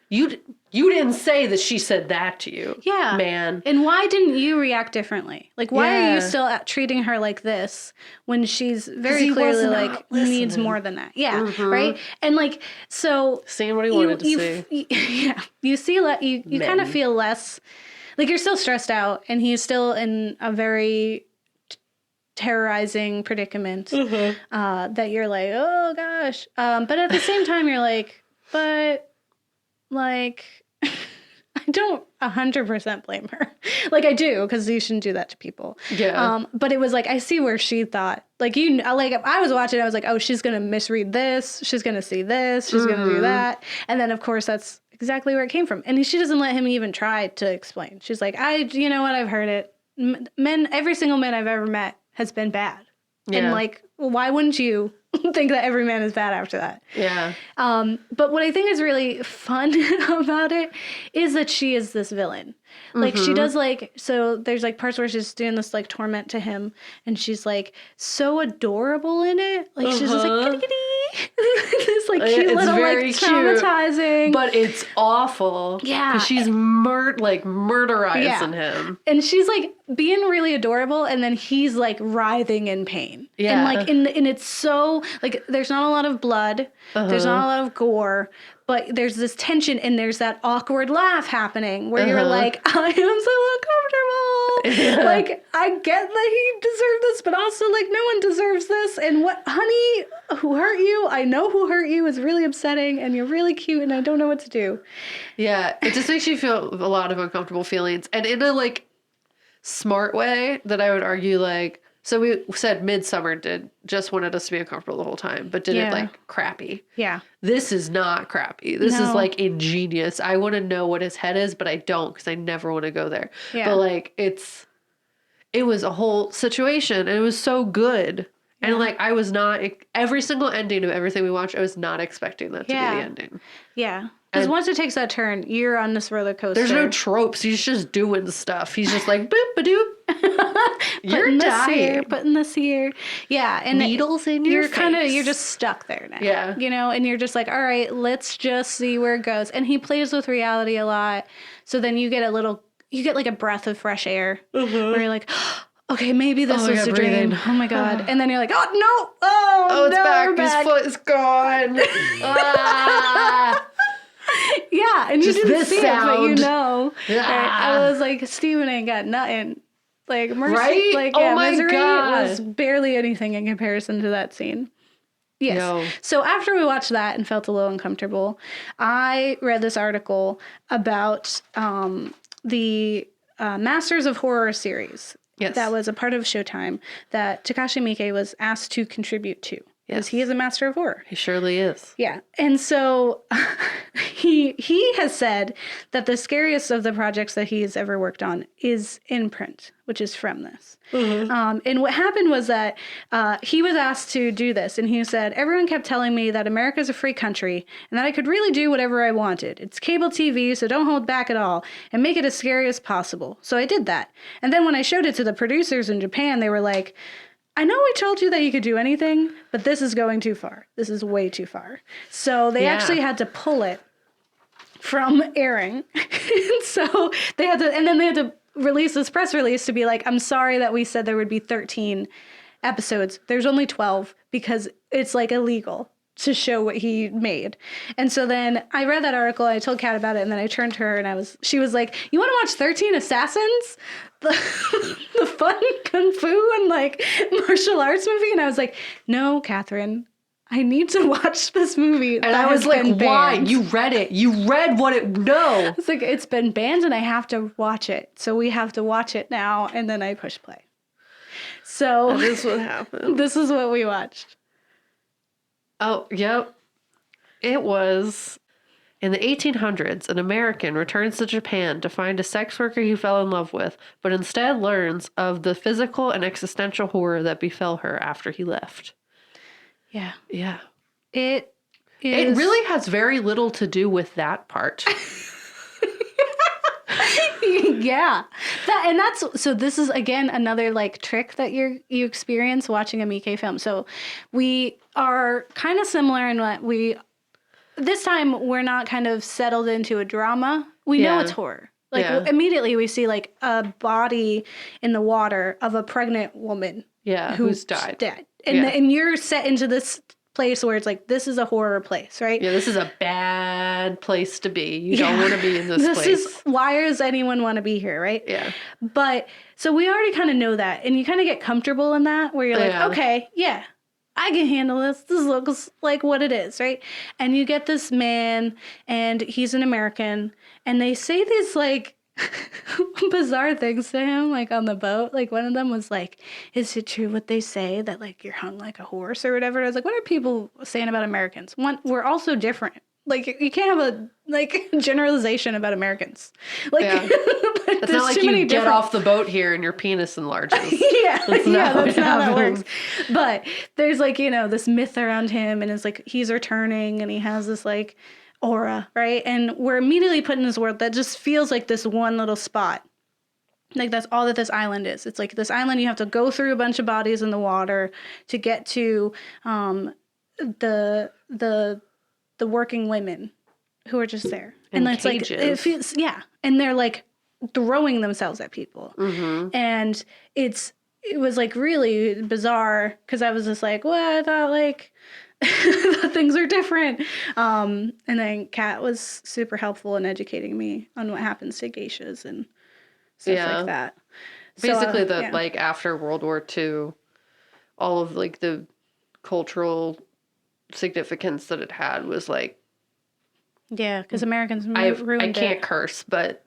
You didn't say that she said that to you. Yeah. Man. And why didn't you react differently? Like, why are Yeah. you still treating her like this when she's very he clearly was like not needs listening. more than that? Yeah. Right. And like, so Seeing what he wanted to see. Yeah. You see, you kind of Men. feel less like you're still stressed out, and he's still in a very terrorizing predicament that you're like, oh gosh. But at the same time, you're like, but like, I don't 100% blame her. Like, I do, because you shouldn't do that to people. Yeah. But it was like, I see where she thought, like, I was watching, I was like, oh, she's going to misread this. She's going to see this. She's going to do that. And then, of course, that's exactly where it came from. And she doesn't let him even try to explain. She's like, you know what? I've heard it. Every single man I've ever met has been bad. Yeah. And like, why wouldn't you think that every man is bad after that? Yeah. But what I think is really fun about it is that she is this villain. Like, she does, like, so there's, like, parts where she's doing this, like, torment to him, and she's, like, so adorable in it. Like, she's just, like, kitty kitty. This, like, cute It's little, very like, traumatizing. But it's awful. Yeah. Because she's murderizing him. And she's, like, being really adorable, and then he's, like, writhing in pain. Yeah. And, like, and it's so, like, there's not a lot of blood. There's not a lot of gore. But there's this tension, and there's that awkward laugh happening where you're like, I am so uncomfortable. Yeah. Like, I get that he deserved this, but also, like, no one deserves this. And what, honey, who hurt you? I know who hurt you is really upsetting, and you're really cute, and I don't know what to do. Yeah. It just makes you feel a lot of uncomfortable feelings. And in a, like, smart way that I would argue, like, so we said Midsummer just wanted us to be uncomfortable the whole time, but did it, like, crappy. Yeah. This is not crappy. This is, like, ingenious. I want to know what his head is, but I don't, because I never want to go there. Yeah. But, like, it was a whole situation, and it was so good. Yeah. And, like, I was not, every single ending of everything we watched, I was not expecting that to be the ending. Yeah. Because once it takes that turn, you're on this roller coaster. There's no tropes. He's just doing stuff. He's just like, boop, ba-doop. You're dying. Putting this here. Yeah. And needles in your face. You're just stuck there now. Yeah. You know, and you're just like, all right, let's just see where it goes. And he plays with reality a lot. So then you get like a breath of fresh air where you're like, okay, maybe this was a dream. Oh my God. And then you're like, oh no. Oh, it's no, back. back. His foot is gone. Yeah, and just you didn't see sound. it, but you know. Ah. I was like, Steven ain't got nothing. Like, Mercy, right? like, oh yeah, my Misery God. was barely anything in comparison to that scene. Yes. No. So after we watched that and felt a little uncomfortable, I read this article about the Masters of Horror series. Yes. That was a part of Showtime that Takashi Miike was asked to contribute to. Because Yes. he is a master of horror. He surely is. Yeah. And so he has said that the scariest of the projects that he has ever worked on is Imprint, which is from this. And what happened was that he was asked to do this. And he said, everyone kept telling me that America's a free country and that I could really do whatever I wanted. It's cable TV, so don't hold back at all and make it as scary as possible. So I did that. And then when I showed it to the producers in Japan, they were like, I know we told you that you could do anything, but this is going too far. This is way too far. So they actually had to pull it from airing. So they had to, and then they had to release this press release to be like, I'm sorry that we said there would be 13 episodes. There's only 12 because it's like illegal to show what he made. And so then I read that article, I told Kat about it, and then I turned to her and she was like, you want to watch 13 Assassins? The fun kung fu and like martial arts movie? And I was like, no, Catherine, I need to watch this movie. And I was like, why? You read it. You read what it, no. It's like, it's been banned and I have to watch it. So we have to watch it now. And then I push play. So this is what happened. This is what we watched. Oh, yep. It was in the 1800s, an American returns to Japan to find a sex worker he fell in love with, but instead learns of the physical and existential horror that befell her after he left. Yeah. Yeah. It really has very little to do with that part. Yeah. So this is again another like trick that you experience watching a Miike film. So we are kind of similar in what we this time we're not kind of settled into a drama. We know it's horror. Like immediately we see like a body in the water of a pregnant woman. Yeah, who's died. Dead. And you're set into this place where it's like, this is a horror place, right? Yeah, this is a bad place to be. You don't want to be in this place. Why does anyone want to be here, right? Yeah. But, so we already kind of know that. And you kind of get comfortable in that where you're like, okay, yeah, I can handle this. This looks like what it is, right? And you get this man and he's an American and they say these like bizarre things to him, like on the boat. Like one of them was like, is it true what they say that like you're hung like a horse or whatever? I was like, what are people saying about Americans? One, we're also different. Like you can't have a like generalization about Americans. Like it's not like you get off the boat here and your penis enlarges. That's not how it works. But there's like, you know, this myth around him and it's like he's returning and he has this like aura, right? And we're immediately put in this world that just feels like this one little spot. Like that's all that this island is. It's like this island you have to go through a bunch of bodies in the water to get to the working women who are just there. And it's cages. Like it feels and they're like throwing themselves at people. And it was like really bizarre because I was just like, well, I thought like things are different. And then Kat was super helpful in educating me on what happens to geishas and stuff like that. Basically, like after World War II, all of like the cultural significance that it had was like, because Americans ruined I can't curse, but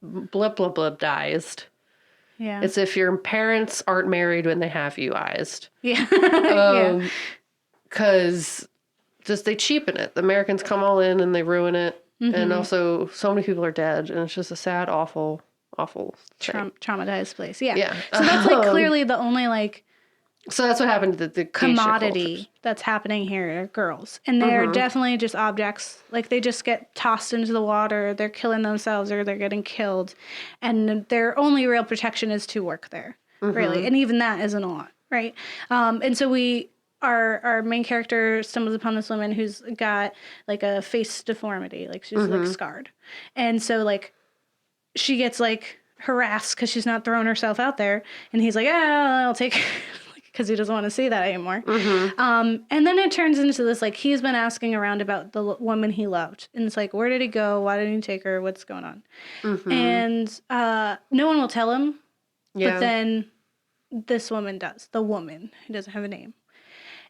blip blip blip dies. It's if your parents aren't married when they have you eyes. Because just they cheapen it. The Americans come all in and they ruin it. And also so many people are dead. And it's just a sad, awful traumatized place. So that's like clearly the only like... So that's what happened to the commodity that's happening here are girls. And they're definitely just objects. Like they just get tossed into the water. They're killing themselves or they're getting killed. And their only real protection is to work there. Really. And even that isn't a lot. Right. And so our main character stumbles upon this woman who's got like a face deformity, like she's like scarred. And so like she gets like harassed because she's not throwing herself out there. And he's like, I'll take because he doesn't want to see that anymore. And then it turns into this, like he's been asking around about the woman he loved. And it's like, where did he go? Why didn't he take her? What's going on? And no one will tell him. But then this woman does. The woman who doesn't have a name.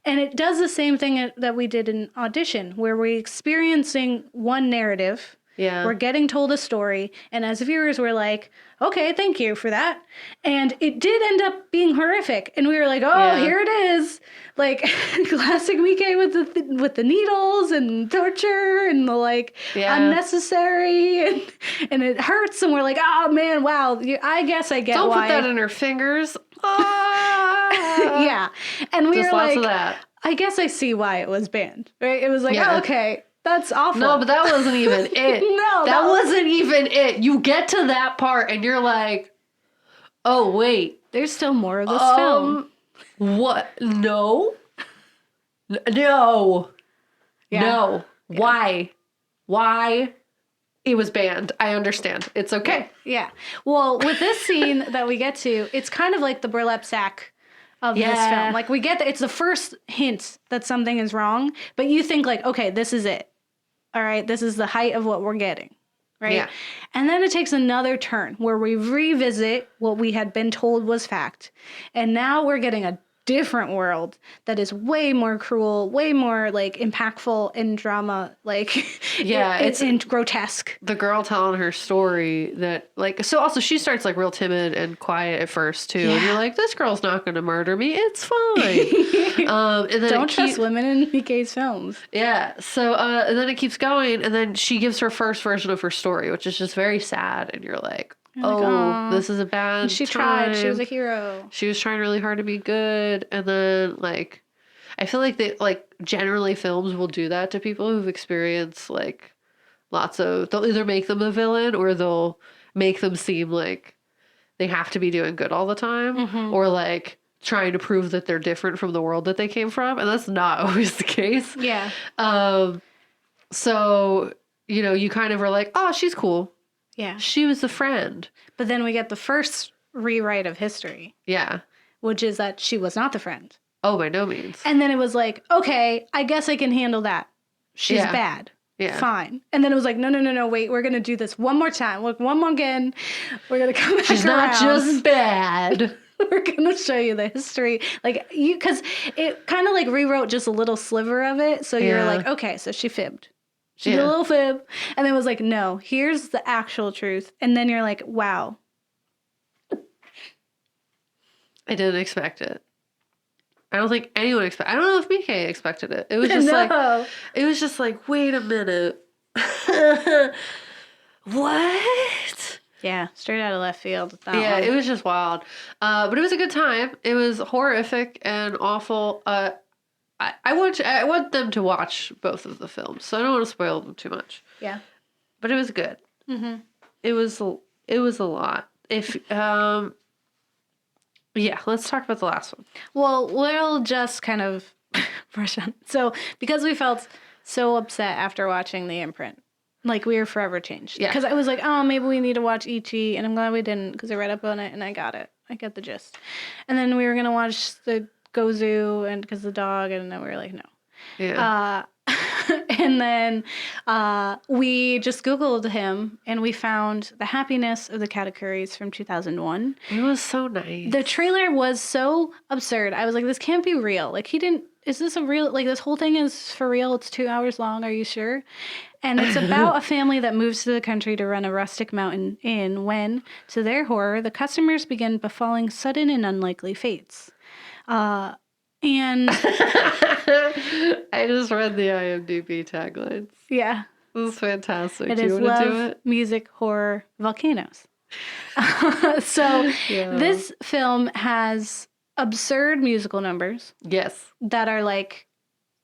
And it does the same thing that we did in Audition, where we're experiencing one narrative. We're getting told a story. And as viewers, we're like, okay, thank you for that. And it did end up being horrific. And we were like, here it is. Like classic Miike with the needles and torture and the like unnecessary. And it hurts. And we're like, oh, man, wow. I guess I get why. Don't put that in her fingers. And we just were lots like, of that. I guess I see why it was banned, right? It was like, okay, that's awful. No, but that wasn't even it. No, that wasn't even it. You get to that part and you're like, oh, wait. There's still more of this film. What? No. No. No. Why? It was banned. I understand. It's okay. Yeah. Well, with this scene that we get to, it's kind of like the burlap sack of this film. Like we get it's the first hint that something is wrong, but you think like, okay, this is it. All right, this is the height of what we're getting. Right? Yeah. And then it takes another turn where we revisit what we had been told was fact. And now we're getting a different world that is way more cruel, way more like impactful and drama, like it's grotesque. The girl telling her story that like, so also she starts like real timid and quiet at first too, and you're like, this girl's not going to murder me, it's fine. And then don't trust women in Miike's films. So and then it keeps going, and then she gives her first version of her story, which is just very sad, and you're like, this is a bad She time. tried. She was a hero. She was trying really hard to be good. And then, like, I feel like generally films will do that to people who've experienced, like, they'll either make them a villain or they'll make them seem like they have to be doing good all the time. Or, like, trying to prove that they're different from the world that they came from. And that's not always the case. So, you kind of were like, oh, she's cool. Yeah. She was the friend. But then we get the first rewrite of history. Yeah. Which is that she was not the friend. Oh, by no means. And then it was like, okay, I guess I can handle that. She's bad. Yeah. Fine. And then it was like, no, wait, we're going to do this one more time. Look, one more again. We're going to come back She's not just bad. We're going to show you the history. Like, because it kind of like rewrote just a little sliver of it. So you're like, okay, so she fibbed. She did a little fib. And then it was like, no, here's the actual truth. And then you're like, wow. I didn't expect it. I don't think anyone expected. I don't know if Miike expected it. It was just like, wait a minute. What? Yeah, straight out of left field. It was just wild. But it was a good time. It was horrific and awful. I want them to watch both of the films, so I don't want to spoil them too much. Yeah, but it was good. Mm-hmm. It was a lot. Let's talk about the last one. Well, we'll just kind of brush on. So, because we felt so upset after watching the Imprint, like we were forever changed. Yeah. Because I was like, oh, maybe we need to watch Ichi, and I'm glad we didn't because I read up on it and I got it. I get the gist. And then we were gonna watch the Gozu and because the dog, and then we were like, no. Yeah. And then we just Googled him, and we found The Happiness of the Katikuris from 2001. It was so nice. The trailer was so absurd. I was like, this can't be real. Like, is this a real, like, this whole thing is for real? It's 2 hours long. Are you sure? And it's about a family that moves to the country to run a rustic mountain inn when, to their horror, the customers begin befalling sudden and unlikely fates. And I just read the IMDb taglines. Yeah. This is fantastic. Do you want to do it? Music, horror, volcanoes. This film has absurd musical numbers. Yes. That are like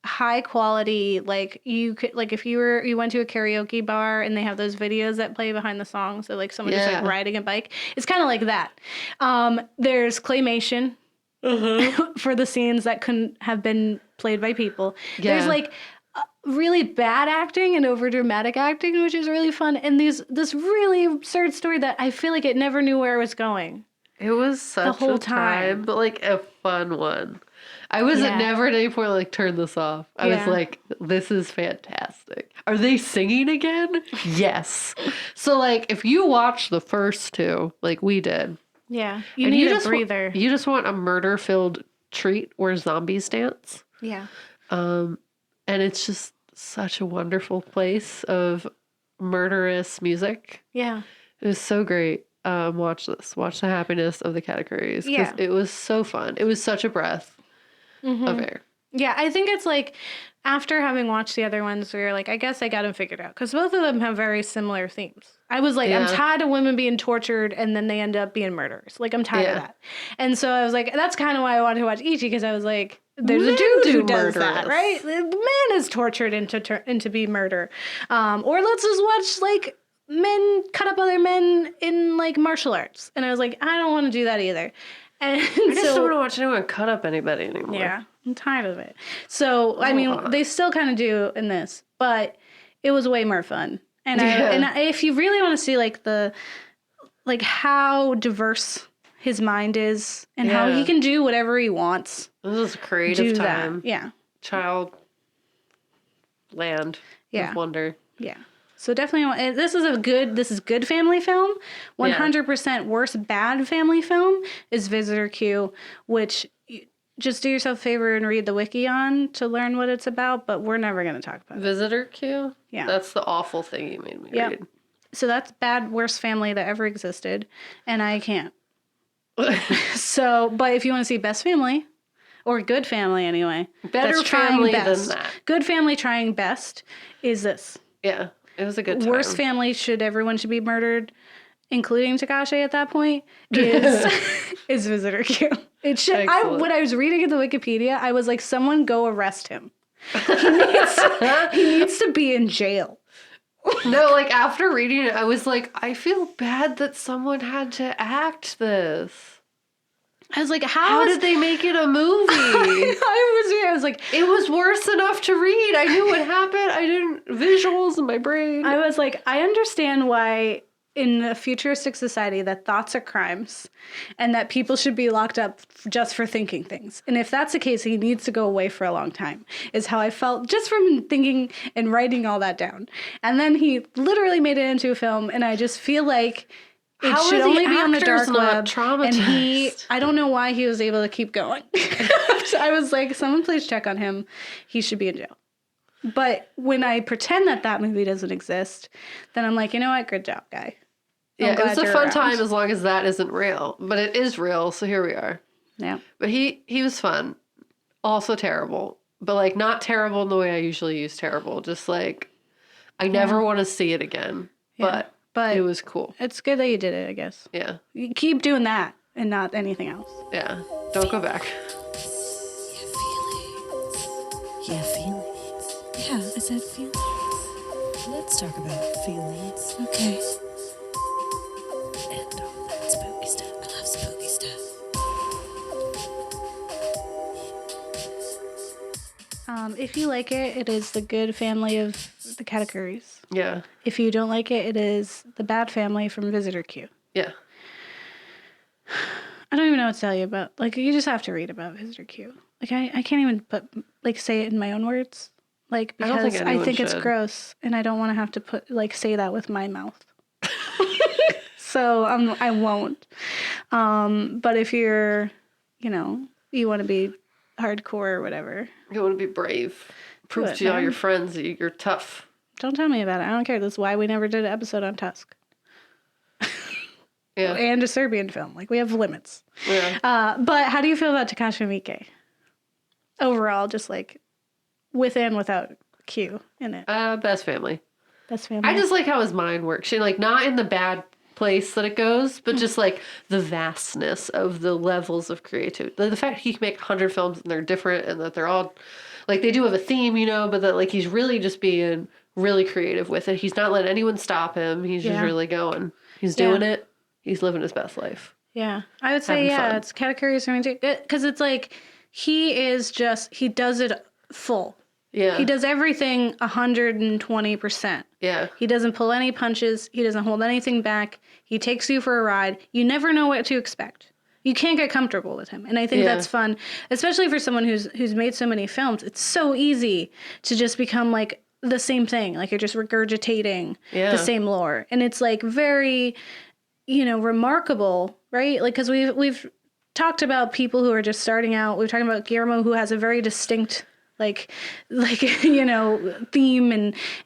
high quality. Like you could, like if you went to a karaoke bar and they have those videos that play behind the songs, so like someone just like riding a bike. It's kind of like that. There's claymation. For the scenes that couldn't have been played by people. Yeah. There's like really bad acting and over dramatic acting, which is really fun. And this really absurd story that I feel like it never knew where it was going. It was such the whole time, but like a fun one. I was never at any point like, turn this off. I was like, this is fantastic. Are they singing again? Yes. So like, if you watch the first two, like we did. Yeah, you need a breather. You just want a murder-filled treat where zombies dance. Yeah. And it's just such a wonderful place of murderous music. Yeah. It was so great. Watch this. Watch The Happiness of the Katikuris. Yeah. It was so fun. It was such a breath of air. Yeah, I think it's like after having watched the other ones, we were like, I guess I got them figured out. Because both of them have very similar themes. I was like, I'm tired of women being tortured and then they end up being murderers. Like, I'm tired of that. And so I was like, that's kind of why I wanted to watch Ichi, because I was like, there's a dude who does that, right? The man is tortured into be murder. Or let's just watch, like, men cut up other men in, like, martial arts. And I was like, I don't want to do that either. And I just don't want to watch anyone cut up anybody anymore. Yeah, I'm tired of it. So, I mean, they still kind of do in this, but it was way more fun. And if you really want to see like how diverse his mind is and how he can do whatever he wants. This is a creative time. That. Yeah. Child land of wonder. Yeah. So definitely, this is good family film. 100% worst bad family film is Visitor Q, which just do yourself a favor and read the wiki on to learn what it's about, but we're never going to talk about it. Visitor Q? Yeah. That's the awful thing you made me read. So that's bad, worst family that ever existed, and I can't. But if you want to see best family, or good family anyway. Better family than that. Good family trying best is this. Yeah. It was a good time. Worst family everyone should be murdered, including Takashi at that point, is Visitor Q. It should. When I was reading in the Wikipedia, I was like, someone go arrest him. He needs to be in jail. No, like after reading it, I was like, I feel bad that someone had to act this. I was like, How did they make it a movie? I was like, It was worse enough to read. I knew what happened. I didn't visuals in my brain. I was like, I understand why in a futuristic society that thoughts are crimes and that people should be locked up just for thinking things. And if that's the case, he needs to go away for a long time, is how I felt just from thinking and writing all that down. And then he literally made it into a film, and I just feel like it How should are the only be on the actors dark not web. traumatized? And I don't know why he was able to keep going. So I was like, someone please check on him. He should be in jail. But when I pretend that movie doesn't exist, then I'm like, you know what? Good job, guy. Yeah, it was a you're fun around. time as long as that isn't real. But it is real, so here we are. Yeah. But he was fun. Also terrible. But, like, not terrible in the way I usually use terrible. Just, like, I never want to see it again. Yeah. But it was cool. It's good that you did it, I guess. Yeah. You keep doing that and not anything else. Yeah. Don't go back. Yeah, feelings. Yeah, I said feelings. Let's talk about feelings. Okay. And all that spooky stuff. I love spooky stuff. If you like it, it is the good family of the Katikuris. Yeah. If you don't like it, it is the bad family from Visitor Q. Yeah. I don't even know what to tell you about. Like, you just have to read about Visitor Q. Like, I can't even say it in my own words. Like, I don't think because I anyone think it's should. gross, and I don't want to have to say that with my mouth. So I won't. But if you're, you want to be hardcore or whatever, You want to be brave. Prove it, to all man. your friends that you're tough. don't tell me about it. I don't care. That's why we never did an episode on Tusk. Yeah. And a Serbian film. Like, we have limits. Yeah. But how do you feel about Takashi Miike? Overall, just like with and without Q in it. Best family. Best family. I just like how his mind works. She, like, not in the bad place that it goes, but just like the vastness of the levels of creativity. The fact he can make 100 films and they're different and that they're all like, they do have a theme, but that, like, he's really just being really creative with it. He's not letting anyone stop him. He's just really going. He's doing it. He's living his best life. Yeah. I would say, Having fun. it's Katikuris for me too. Because it's like, he does it full. Yeah. He does everything 120%. Yeah. He doesn't pull any punches. He doesn't hold anything back. He takes you for a ride. You never know what to expect. You can't get comfortable with him. And I think that's fun, especially for someone who's made so many films. It's so easy to just become like the same thing. Like, you're just regurgitating the same lore. And it's like very, remarkable, right? Like, because we've talked about people who are just starting out. We've talked about Guillermo, who has a very distinct theme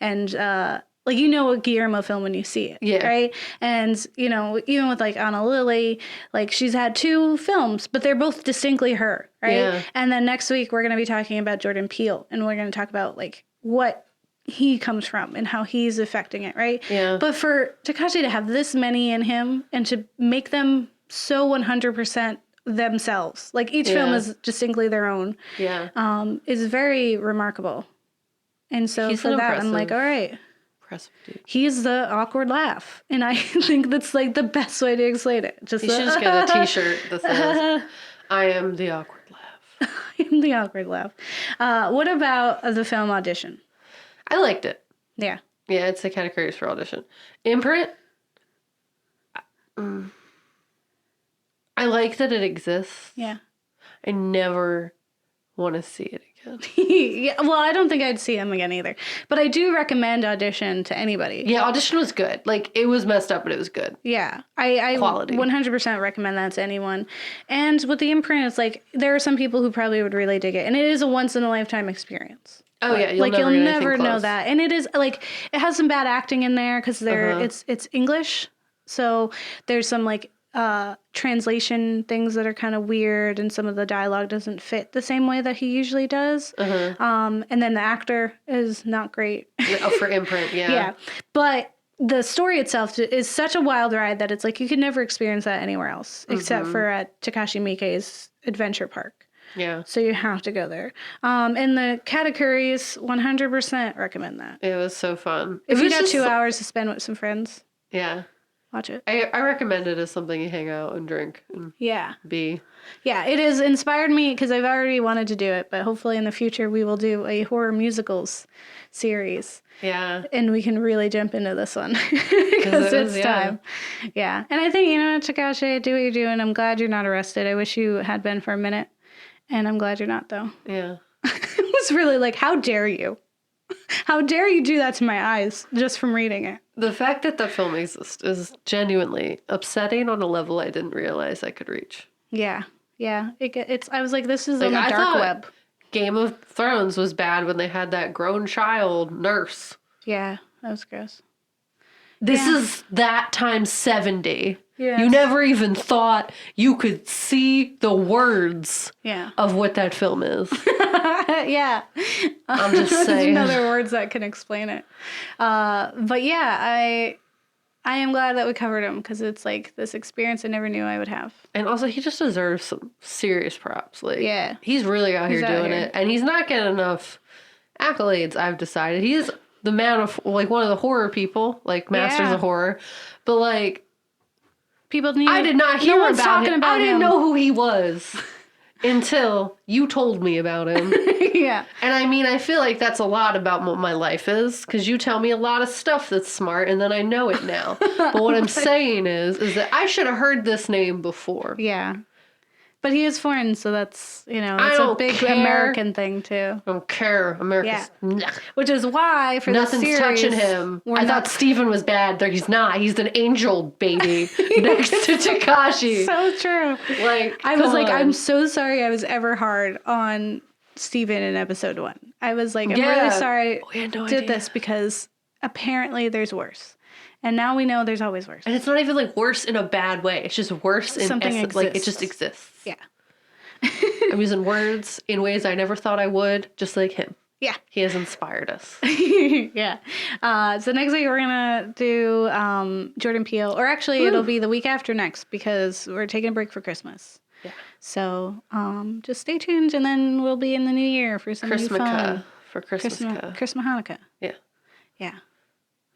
and a Guillermo film when you see it, right? And, even with, like, Anna Lily, like, she's had 2 films, but they're both distinctly her, right? Yeah. And then next week, we're going to be talking about Jordan Peele, and we're going to talk about, like, what he comes from and how he's affecting it, right? Yeah. But for Takashi to have this many in him and to make them so 100% themselves, like, each film is distinctly their own, is very remarkable. And so He's for an that, I'm like, all right. Impressive dude. He's the awkward laugh. And I think that's, like, the best way to explain it. You should just get a t-shirt that says, I am the awkward laugh. I am the awkward laugh. What about the film Audition? I liked it. Yeah. Yeah, it's a Katikuris for Audition. Imprint. I like that it exists. Yeah. I never want to see it again. Yeah, well, I don't think I'd see him again either. But I do recommend Audition to anybody. Yeah, Audition was good. Like, it was messed up, but it was good. Yeah. I Quality. 100% recommend that to anyone. And with the Imprint, it's like, there are some people who probably would really dig it. And it is a once-in-a-lifetime experience. Oh, yeah. You'll never know close. that. And it is, like, it has some bad acting in there because it's English. So there's some, like, translation things that are kind of weird, and some of the dialogue doesn't fit the same way that he usually does. And then the actor is not great. For Imprint, yeah. Yeah. But the story itself is such a wild ride that it's like you could never experience that anywhere else except for at Takashi Miike's adventure park. Yeah. So you have to go there. And the Katikuris, 100% recommend that. It was so fun. If It you was got just 2 hours to spend with some friends, Yeah. watch it. I recommend it as something you hang out and drink and Yeah. be. Yeah, it has inspired me because I've already wanted to do it, but hopefully in the future we will do a horror musicals series. Yeah. And we can really jump into this one because it's time. Yeah. And I think, Takashi, do what you're doing. I'm glad you're not arrested. I wish you had been for a minute. And I'm glad you're not, though. Yeah. It was really like, how dare you? How dare you do that to my eyes just from reading it? The fact that the film exists is genuinely upsetting on a level I didn't realize I could reach. Yeah. Yeah. I was like, this is Like, on the I dark thought web. Game of Thrones was bad when they had that grown child nurse. Yeah. That was gross. This is that times 70. Yes. You never even thought you could see the words of what that film is. Yeah. I'm just There's saying. no other words that can explain it. But yeah, I am glad that we covered him because it's like this experience I never knew I would have. And also, he just deserves some serious props. Like, Yeah. he's really out here doing it. And he's not getting enough accolades, I've decided. He's the man of, like, one of the horror people, like, masters of horror. But, like, I did not hear about him. I didn't know who he was until you told me about him. Yeah. And I mean, I feel like that's a lot about what my life is, because you tell me a lot of stuff that's smart, and then I know it now. But what I'm saying is that I should have heard this name before. Yeah. But he is foreign, so that's, it's don't a big care. American thing, too. I don't care. America's... Which is why, for Nothing's the series... touching him. I thought Steven was bad. He's not. He's an angel baby next to Takashi. So true. Like, I was like, I'm so sorry I was ever hard on Steven in episode 1. I was like, I'm really sorry I did this because apparently there's worse. And now we know there's always worse. And it's not even like worse in a bad way. It's just worse in essence. Like, it just exists. Yeah. I'm using words in ways I never thought I would, just like him. Yeah. He has inspired us. Yeah. So next week we're going to do Jordan Peele. Or actually, it'll be the week after next because we're taking a break for Christmas. Yeah. So just stay tuned and then we'll be in the new year for some new fun. For Christmas. Christmas Hanukkah. Yeah. Yeah.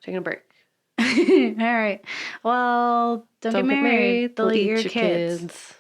Taking a break. All right. Well, don't get married. They'll eat your kids.